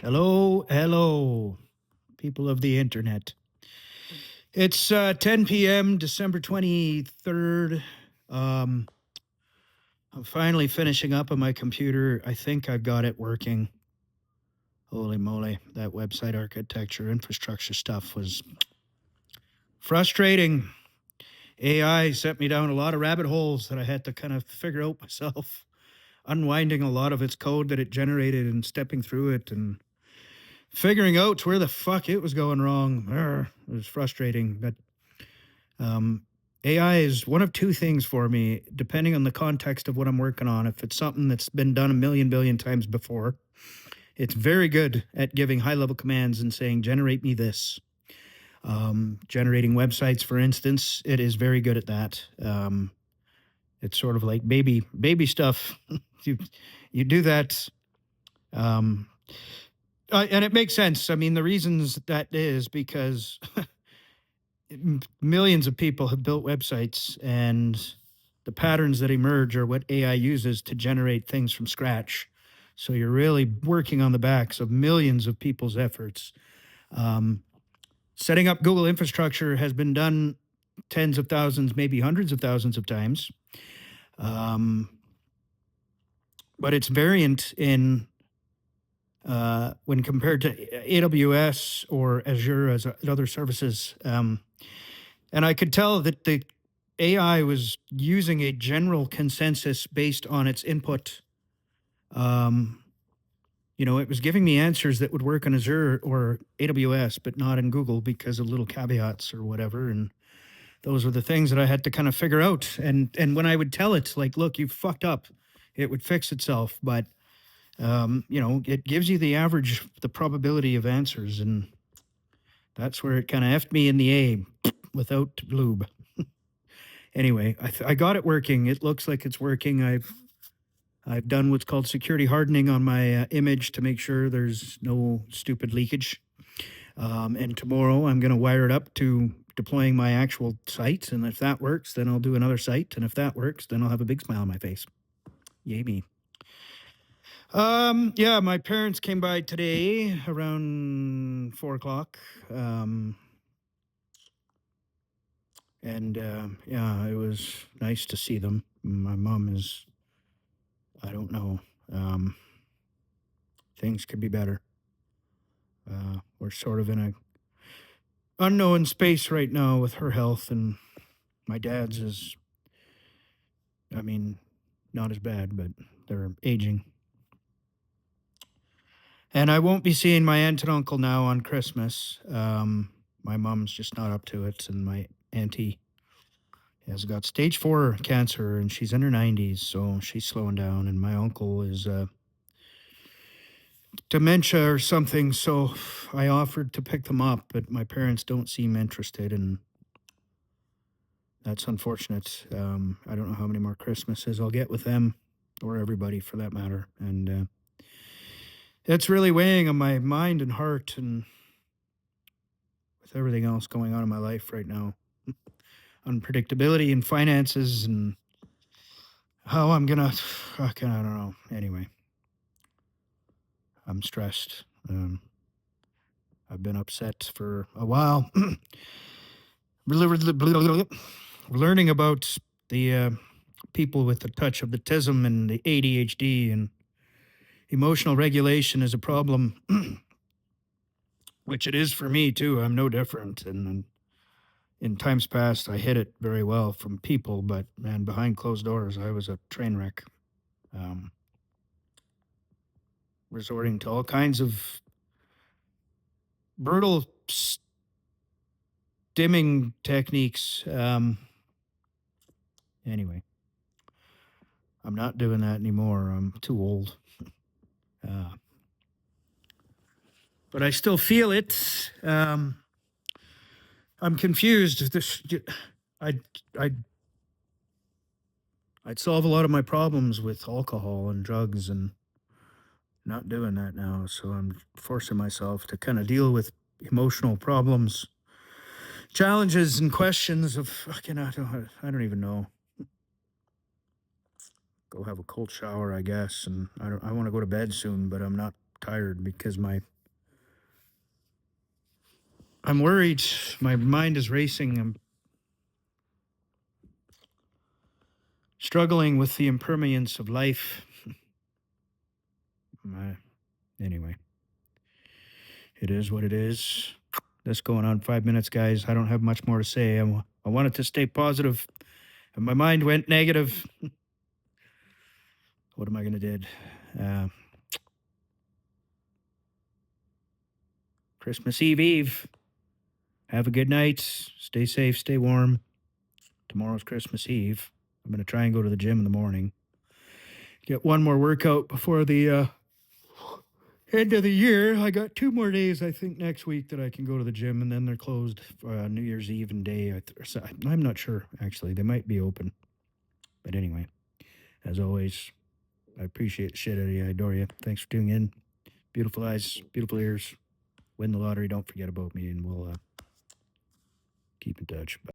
Hello, hello, people of the internet. It's 10 p.m., December 23rd. Um, I'm finally finishing up on my computer. I think I've got it working. Holy moly, that website architecture infrastructure stuff was frustrating. AI sent me down a lot of rabbit holes that I had to kind of figure out myself, unwinding a lot of its code that it generated and stepping through it and figuring out where the fuck it was going wrong. It was frustrating, but um, AI is one of two things for me, depending on the context of what I'm working on. If it's something that's been done a million billion times before, it's very good at giving high level commands and saying, generate me this. Generating websites, for instance, it is very good at that. It's sort of like baby stuff. you you do that. Um, and it makes sense. I mean, the reasons that is because millions of people have built websites, and the patterns that emerge are what AI uses to generate things from scratch. So you're really working on the backs of millions of people's efforts. Um, Setting up Google infrastructure has been done tens of thousands, maybe hundreds of thousands of times. Um, but it's variant in when compared to AWS or Azure as other services. And I could tell that the AI was using a general consensus based on its input. Um, it was giving me answers that would work on Azure or AWS, but not in Google because of little caveats or whatever. And those were the things that I had to kind of figure out. And when I would tell it, like, look, you fucked up, it would fix itself. But it gives you the average, the probability of answers, and that's where it kind of effed me in the A without lube. Anyway, I got it working. It looks like it's working. I've done what's called security hardening on my image to make sure there's no stupid leakage. And tomorrow I'm going to wire it up to deploying my actual site. And if that works, then I'll do another site. And if that works, then I'll have a big smile on my face. Yay me. Yeah, my parents came by today around 4 o'clock. And yeah, it was nice to see them. My mom is, I don't know, things could be better. We're sort of in a unknown space right now with her health, and my dad's is, I mean, not as bad, but they're aging. And I won't be seeing my aunt and uncle now on Christmas. My mom's just not up to it, and my auntie has got stage 4 cancer, and she's in her 90s, so she's slowing down. And my uncle is dementia or something, so I offered to pick them up, but my parents don't seem interested, and that's unfortunate. I don't know how many more Christmases I'll get with them, or everybody for that matter, and it's really weighing on my mind and heart, and with everything else going on in my life right now, unpredictability in finances and how I'm gonna fucking, I don't know. Anyway, I'm stressed. I've been upset for a while. Learning about the people with the touch of the autism and the ADHD and emotional regulation is a problem, which it is for me too. I'm no different. And in times past, I hid it very well from people, but man, behind closed doors, I was a train wreck, um, resorting to all kinds of brutal dimming techniques. Anyway, I'm not doing that anymore. I'm too old. Uh, but I still feel it. I'm confused. I'd, I'd, I'd solve a lot of my problems with alcohol and drugs, and not doing that now. So I'm forcing myself to kind of deal with emotional problems, challenges, and questions of fucking, I don't even know. Go have a cold shower, I guess, and I want to go to bed soon, but I'm not tired because I'm worried. My mind is racing. I'm struggling with the impermanence of life. Anyway, it is what it is. That's going on 5 minutes, guys. I don't have much more to say. I wanted to stay positive, and my mind went negative. What am I going to do? Christmas Eve. Have a good night. Stay safe. Stay warm. Tomorrow's Christmas Eve. I'm going to try and go to the gym in the morning. Get one more workout before the end of the year. I got 2 more days, I think, next week that I can go to the gym, and then they're closed New Year's Eve and day. I'm not sure, actually. They might be open. But anyway, as always, I appreciate the shit out of you. I adore you. Thanks for tuning in. Beautiful eyes, beautiful ears. Win the lottery. Don't forget about me, and we'll keep in touch. Bye.